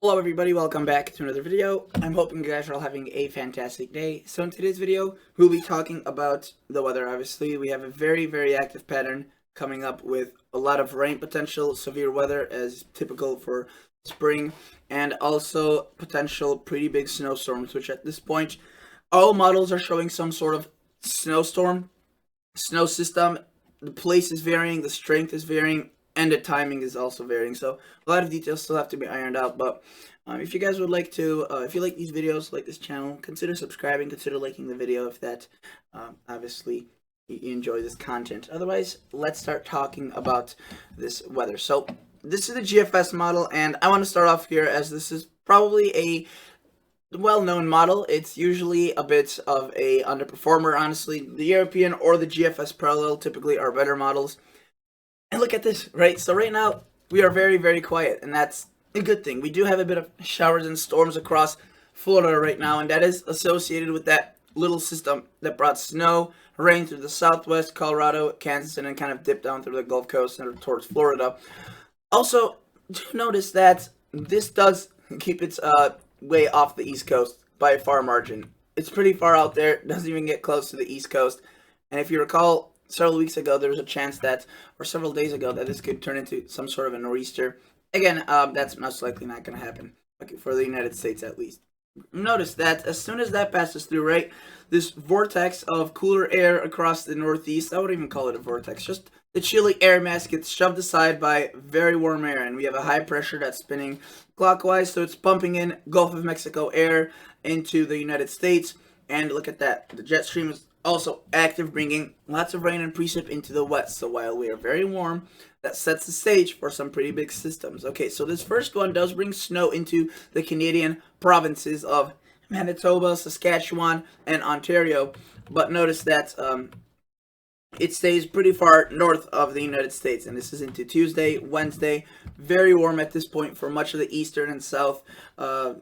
Hello everybody, welcome back to another video. I'm hoping you guys are all having a fantastic day. So in today's video, we'll be talking about the weather. Obviously, we have a very active pattern coming up with a lot of rain potential, severe weather as typical for spring, and also potential pretty big snowstorms, which at this point, all models are showing some sort of snowstorm, snow system. The place is varying, the strength is varying, and the timing is also varying. So a lot of details still have to be ironed out. But if you guys would like to, if you like these videos, like this channel, consider subscribing, consider liking the video if that obviously you enjoy this content. Otherwise, let's start talking about this weather. So this is the Gfs model, and I want to start off here as this is probably a well-known model. It's usually a bit of a underperformer, honestly. The European or the GFS parallel typically are better models. And look at this, right? So right now, we are very quiet, and that's a good thing. We do have a bit of showers and storms across Florida right now, and that is associated with that little system that brought snow, rain through the southwest, Colorado, Kansas, and then kind of dipped down through the Gulf Coast and towards Florida. Also, do notice that this does keep its way off the East Coast by a far margin. It's pretty far out there, doesn't even get close to the East Coast. And if you recall, several weeks ago, there was a chance that, or several days ago, that this could turn into some sort of a nor'easter. Again, that's most likely not going to happen, for the United States at least. Notice that as soon as that passes through, right, this vortex of cooler air across the northeast, I wouldn't even call it a vortex, just the chilly air mass gets shoved aside by very warm air, and we have a high pressure that's spinning clockwise, so it's pumping in Gulf of Mexico air into the United States. And look at that, the jet stream is also active, bringing lots of rain and precip into the west. So while we are very warm, that sets the stage for some pretty big systems. Okay, so this first one does bring snow into the Canadian provinces of Manitoba, Saskatchewan, and Ontario. But notice that it stays pretty far north of the United States, and this is into Tuesday, Wednesday. Very warm at this point for much of the eastern and south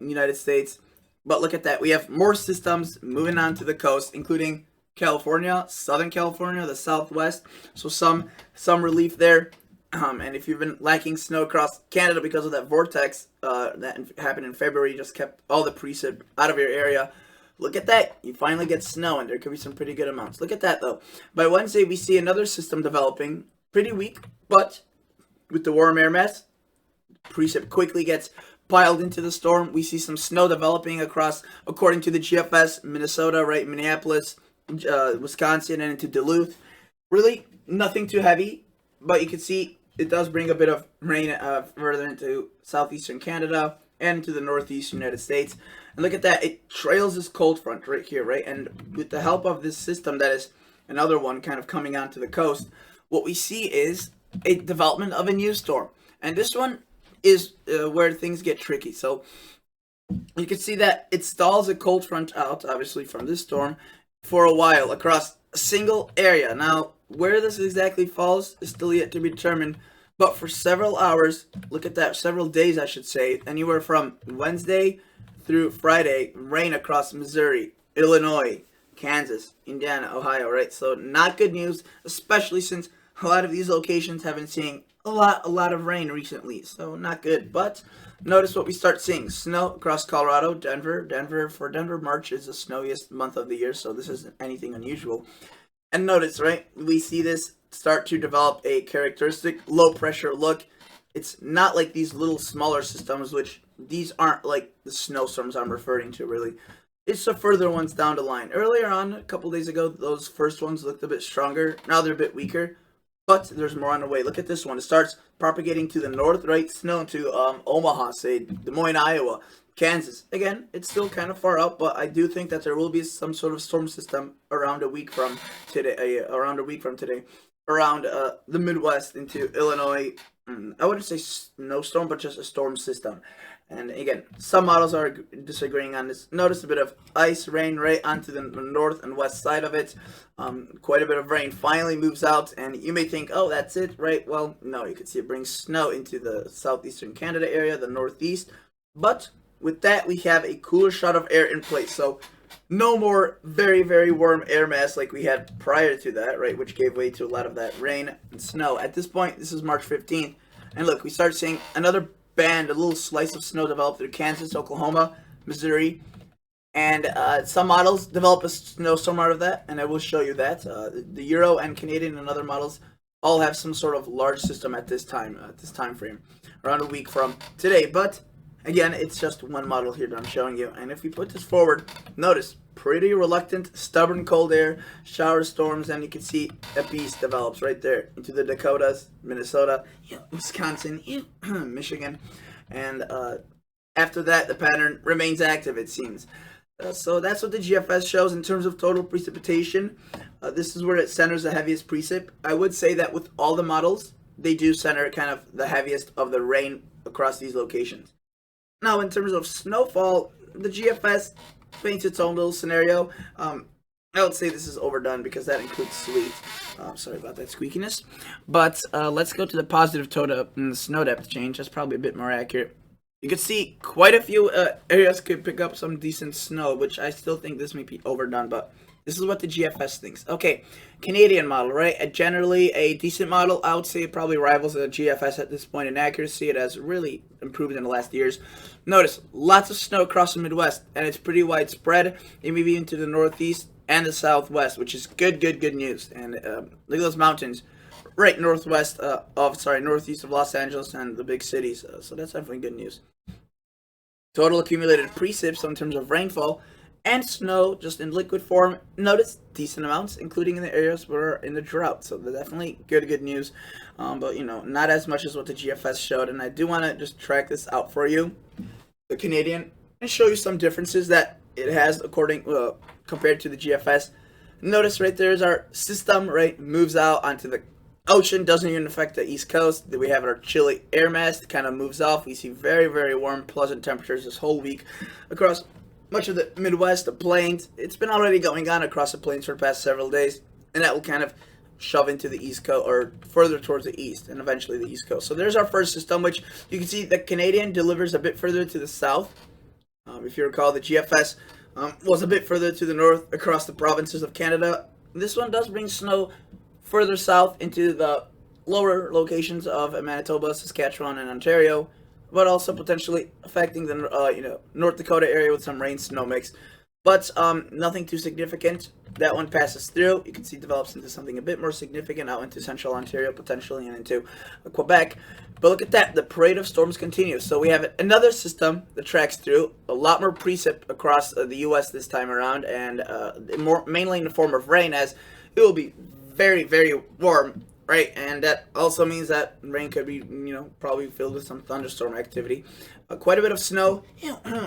United States. But look at that, we have more systems moving on to the coast, including California, Southern California, the Southwest. So some relief there. And if you've been lacking snow across Canada because of that vortex that happened in February, just kept all the precip out of your area. Look at that. You finally get snow, and there could be some pretty good amounts. Look at that, though. By Wednesday, we see another system developing. Pretty weak, but with the warm air mass, precip quickly gets piled into the storm. We see some snow developing across, according to the GFS, Minnesota, right, Minneapolis, Wisconsin, and into Duluth. Really nothing too heavy, but you can see it does bring a bit of rain further into southeastern Canada and into the northeast United States. And look at that, it trails this cold front right here, right? And with the help of this system, that is another one kind of coming onto the coast, what we see is a development of a new storm. And this one is where things get tricky. So you can see that it stalls a cold front out, obviously, from this storm for a while across a single area. Now, where this exactly falls is still yet to be determined, but for several hours, look at that, several days, I should say, anywhere from Wednesday through Friday, rain across Missouri, Illinois, Kansas, Indiana, Ohio, right? So not good news, especially since a lot of these locations have been seeing a lot of rain recently, so not good. But notice what we start seeing: snow across Colorado, Denver. For Denver, March is the snowiest month of the year, so this isn't anything unusual. And notice, right, we see this start to develop a characteristic low pressure look. It's not like these little smaller systems, which these aren't like the snowstorms I'm referring to, really. It's the further ones down the line. Earlier on, a couple days ago, those first ones looked a bit stronger. Now they're a bit weaker, but there's more on the way. Look at this one. It starts propagating to the north, right? Snow to Omaha, say, Des Moines, Iowa, Kansas. Again, it's still kind of far out, but I do think that there will be some sort of storm system around a week from today, around the Midwest into Illinois. I wouldn't say snowstorm, but just a storm system. And again, some models are disagreeing on this. Notice a bit of ice, rain right onto the north and west side of it. Quite a bit of rain finally moves out, and you may think, oh, that's it, right? Well, no, you can see it brings snow into the southeastern Canada area, the northeast. But with that, we have a cooler shot of air in place. So no more very warm air mass like we had prior to that, right? Which gave way to a lot of that rain and snow. At this point, this is March 15th. And look, we start seeing another band, a little slice of snow developed through Kansas, Oklahoma, Missouri, and some models develop a snowstorm out of that, and I will show you that. The Euro and Canadian and other models all have some sort of large system at this time frame, around a week from today. But again, it's just one model here that I'm showing you. And if we put this forward, notice pretty reluctant, stubborn cold air, shower storms, and you can see a beast develops right there into the Dakotas, Minnesota, Wisconsin, Michigan, and after that, the pattern remains active, it seems. So that's what the GFS shows in terms of total precipitation. This is where it centers the heaviest precip. I would say that with all the models, they do center kind of the heaviest of the rain across these locations. Now, in terms of snowfall, the GFS paints its own little scenario. I would say this is overdone because that includes sleet. Sorry about that squeakiness. But let's go to the positive total snow depth change. That's probably a bit more accurate. You can see quite a few areas could pick up some decent snow, which I still think this may be overdone, but this is what the GFS thinks. Okay, Canadian model, right? Generally a decent model. I would say it probably rivals the GFS at this point in accuracy. It has really improved in the last years. Notice, lots of snow across the Midwest, and it's pretty widespread. It may be into the Northeast and the Southwest, which is good news. And look at those mountains. Right northeast of Los Angeles and the big cities. So that's definitely good news. Total accumulated precip, so in terms of rainfall and snow, just in liquid form, notice decent amounts, including in the areas where are in the drought. So they're definitely good news. But not as much as what the GFS showed. And I do want to just track this out for you, the Canadian, and show you some differences that it has compared to the GFS. Notice right there is our system, right, moves out onto the ocean, doesn't even affect the East Coast. We have our chilly air mass, kind of moves off. We see very warm, pleasant temperatures this whole week across much of the Midwest, the plains. It's been already going on across the plains for the past several days, and that will kind of shove into the East Coast, or further towards the east, and eventually the East Coast. So there's our first system, which you can see the Canadian delivers a bit further to the south. If you recall, the GFS was a bit further to the north across the provinces of Canada. This one does bring snow further south into the lower locations of Manitoba, Saskatchewan, and Ontario, but also potentially affecting the North Dakota area with some rain-snow mix. But nothing too significant. That one passes through. You can see develops into something a bit more significant out into central Ontario potentially and into Quebec. But look at that. The parade of storms continues. So we have another system that tracks through. A lot more precip across the U.S. this time around, and mainly in the form of rain, as it will be very warm, right? And that also means that rain could be, probably filled with some thunderstorm activity. Quite a bit of snow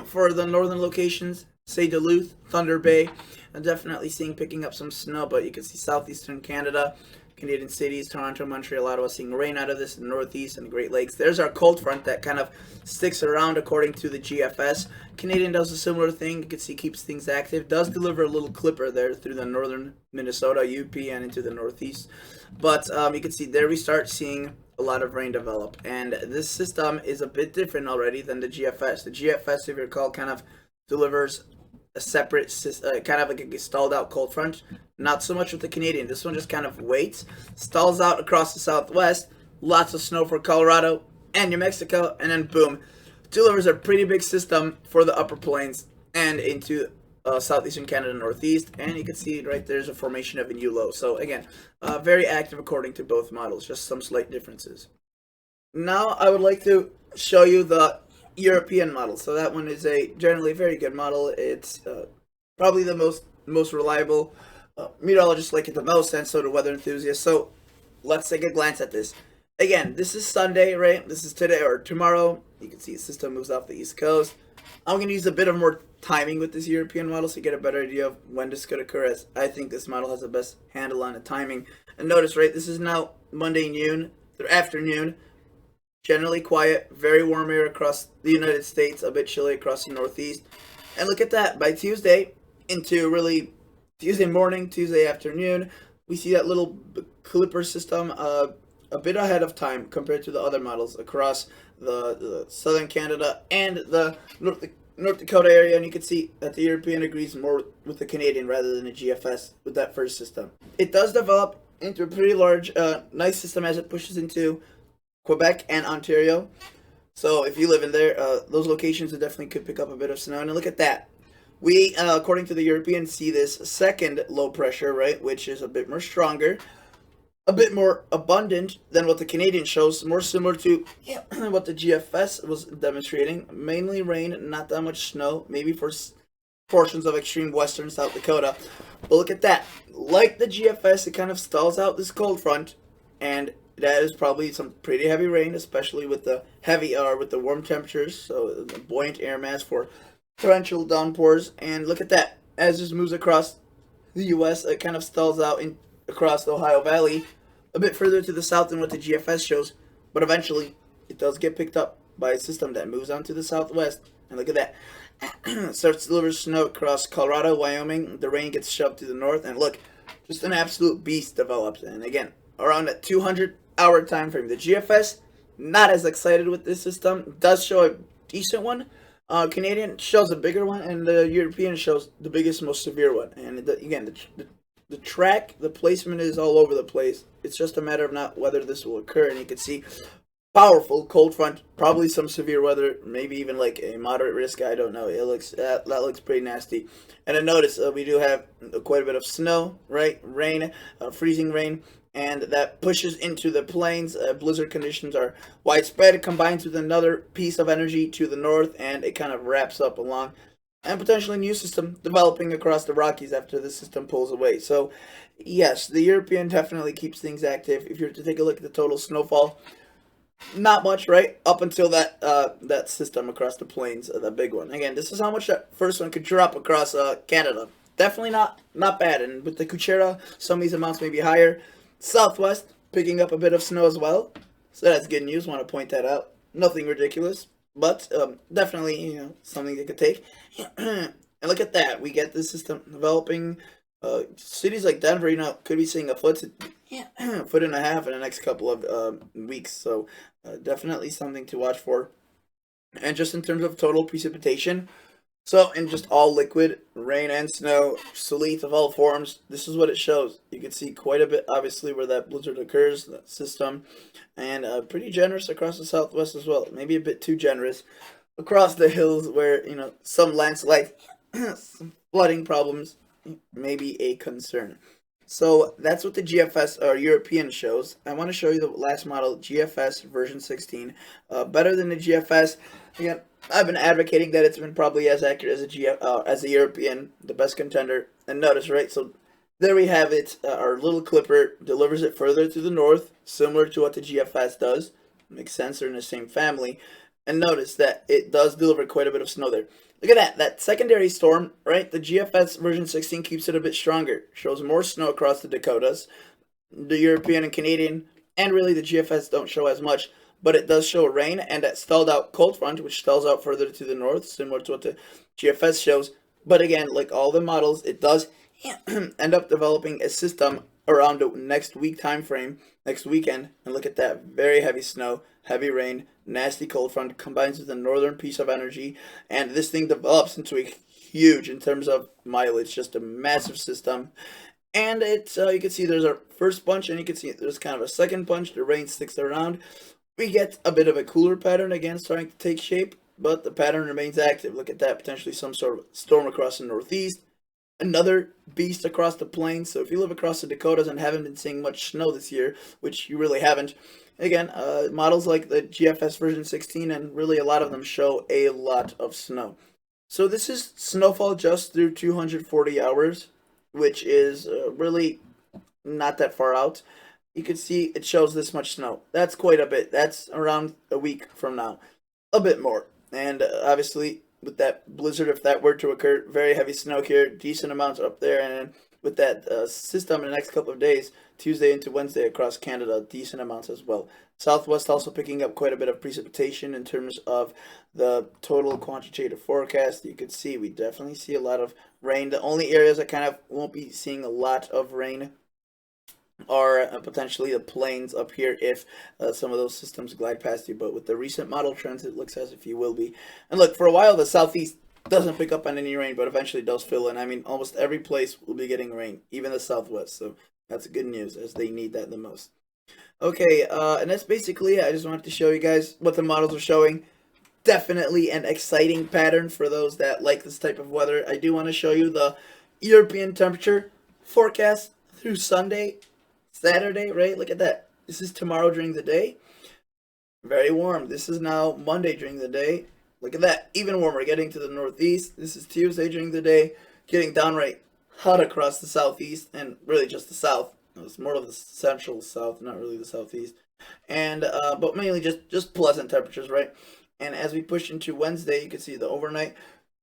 for the northern locations, say Duluth, Thunder Bay. I'm definitely picking up some snow, but you can see southeastern Canada, Canadian cities, Toronto, Montreal, Ottawa, seeing rain out of this in the Northeast and the Great Lakes. There's our cold front that kind of sticks around according to the GFS. Canadian does a similar thing. You can see keeps things active. Does deliver a little clipper there through the northern Minnesota, UP, and into the Northeast. But you can see there we start seeing a lot of rain develop. And this system is a bit different already than the GFS. The GFS, if you recall, kind of delivers a separate, kind of like a stalled out cold front. Not so much with the Canadian. This one just kind of waits, stalls out across the Southwest, lots of snow for Colorado and New Mexico, and then boom, delivers a pretty big system for the upper plains and into southeastern Canada, Northeast. And you can see right there's a formation of a new low. So again, very active according to both models, just some slight differences. Now I would like to show you the European model. So that one is a generally very good model. It's probably the most reliable. Meteorologists like it the most, and so do weather enthusiasts. So let's take a glance at this. Again, this is Sunday, right? This is today or tomorrow. You can see the system moves off the East Coast. I'm going to use a bit of more timing with this European model so you get a better idea of when this could occur, as I think this model has the best handle on the timing. And notice, right, this is now Monday noon through afternoon. Generally quiet, very warm air across the United States, a bit chilly across the Northeast. And look at that, by Tuesday into really Tuesday morning, Tuesday afternoon, we see that little clipper system a bit ahead of time compared to the other models across the southern Canada and the North Dakota area. And you can see that the European agrees more with the Canadian rather than the GFS with that first system. It does develop into a pretty large, nice system as it pushes into Quebec and Ontario. So if you live in there, those locations definitely could pick up a bit of snow. And look at that. We, according to the Europeans, see this second low pressure, right, which is a bit more stronger, a bit more abundant than what the Canadian shows, more similar to what the GFS was demonstrating. Mainly rain, not that much snow, maybe for portions of extreme western South Dakota. But look at that. Like the GFS, it kind of stalls out this cold front, and that is probably some pretty heavy rain, especially with the with the warm temperatures, so the buoyant air mass for torrential downpours. And look at that. As this moves across the U.S., it kind of stalls out across the Ohio Valley, a bit further to the south than what the GFS shows, but eventually it does get picked up by a system that moves on to the southwest. And look at that. Starts to deliver snow across Colorado, Wyoming. The rain gets shoved to the north, and look, just an absolute beast develops. And again, around that 200-hour time frame. The GFS, not as excited with this system. Does show a decent one. Canadian shows a bigger one, and the European shows the biggest, most severe one. And again, the track, the placement is all over the place. It's just a matter of not whether this will occur. And you can see powerful cold front, probably some severe weather, maybe even like a moderate risk. I don't know. It looks that looks pretty nasty. And then notice we do have quite a bit of snow, right? Rain, freezing rain, and that pushes into the plains. Blizzard conditions are widespread. It combines with another piece of energy to the north, and it kind of wraps up along. And potentially a new system developing across the Rockies after the system pulls away. So, yes, the European definitely keeps things active. If you're to take a look at the total snowfall, not much, right? Up until that system across the plains, the big one. Again, this is how much that first one could drop across Canada. Definitely not bad. And with the Kuchera, some of these amounts may be higher. Southwest picking up a bit of snow as well, so that's good news. Want to point that out. Nothing ridiculous, but definitely something they could take. And look at that. We get this system developing. Cities like Denver, could be seeing a foot and a half in the next couple of weeks. So definitely something to watch for. And just in terms of total precipitation, so in just all liquid, rain and snow, sleet of all forms, this is what it shows. You can see quite a bit, obviously, where that blizzard occurs, that system, and pretty generous across the southwest as well. Maybe a bit too generous across the hills where, some landslide, some flooding problems may be a concern. So that's what the GFS or European shows. I want to show you the last model, GFS version 16. Better than the GFS. Again, I've been advocating that it's been probably as accurate as the European, the best contender. And notice, right? So there we have it. Our little clipper delivers it further to the north, similar to what the GFS does. Makes sense. They're in the same family. And notice that it does deliver quite a bit of snow there. Look at that secondary storm, right? The GFS version 16 keeps it a bit stronger. Shows more snow across the Dakotas. The European and Canadian, and really the GFS don't show as much, but it does show rain and that stalled out cold front, which stalls out further to the north, similar to what the GFS shows. But again, like all the models, it does end up developing a system around the next week time frame, next weekend. And look at that, very heavy snow, heavy rain, nasty cold front, combines with the northern piece of energy, and this thing develops into a huge, in terms of mileage, just a massive system. And it's you can see there's our first bunch, and you can see there's kind of a second bunch. The rain sticks around. We get a bit of a cooler pattern again starting to take shape, but the pattern remains active. Look at that, potentially some sort of storm across the northeast. Another beast across the plains. So if you live across the Dakotas and haven't been seeing much snow this year, which you really haven't, again, models like the GFS version 16, and really a lot of them show a lot of snow. So this is snowfall just through 240 hours, which is really not that far out. You can see it shows this much snow. That's quite a bit. That's around a week from now. A bit more. And obviously, with that blizzard, if that were to occur, very heavy snow here, decent amounts up there, and then with that system in the next couple of days, Tuesday into Wednesday across Canada, decent amounts as well. Southwest also picking up quite a bit of precipitation in terms of the total quantitative forecast. You could see we definitely see a lot of rain. The only areas that kind of won't be seeing a lot of rain are potentially the plains up here if some of those systems glide past you. But with the recent model trends, it looks as if you will be. And look, for a while, the southeast doesn't pick up on any rain, but eventually does fill in. I mean, almost every place will be getting rain, even the southwest. So that's good news, as they need that the most. Okay, and that's basically it. I just wanted to show you guys what the models are showing. Definitely an exciting pattern for those that like this type of weather. I do want to show you the European temperature forecast through Sunday, Saturday, right? Look at that. This is tomorrow during the day. Very warm. This is now Monday during the day. Look at that. Even warmer. Getting to the northeast. This is Tuesday during the day. Getting downright hot across the southeast and really just the south. It's more of the central south, not really the southeast. And but mainly just pleasant temperatures, right? And as we push into Wednesday, you can see the overnight.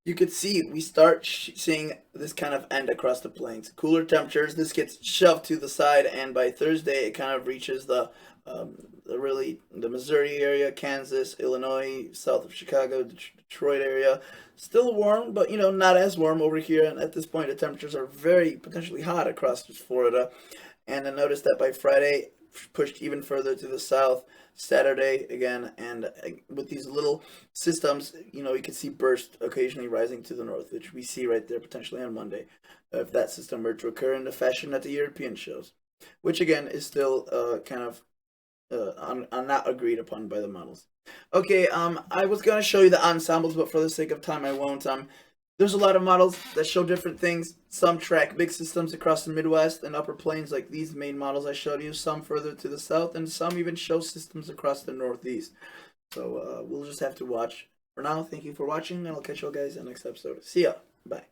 You could see we start seeing this kind of end across the plains. Cooler temperatures. This gets shoved to the side, and by Thursday, it kind of reaches the Missouri area, Kansas, Illinois, south of Chicago, Detroit area. Still warm, but not as warm over here. And at this point, the temperatures are very potentially hot across Florida. And then notice that by Friday, pushed even further to the south. Saturday again, and with these little systems, you can see bursts occasionally rising to the north, which we see right there potentially on Monday, if that system were to occur in the fashion that the European shows, which again is still kind of not agreed upon by the models. Okay, I was gonna show you the ensembles, but for the sake of time, I won't. There's a lot of models that show different things. Some track big systems across the Midwest and upper plains, like these main models I showed you. Some further to the south, and some even show systems across the Northeast. So we'll just have to watch. For now, thank you for watching, and I'll catch you guys in the next episode. See ya. Bye.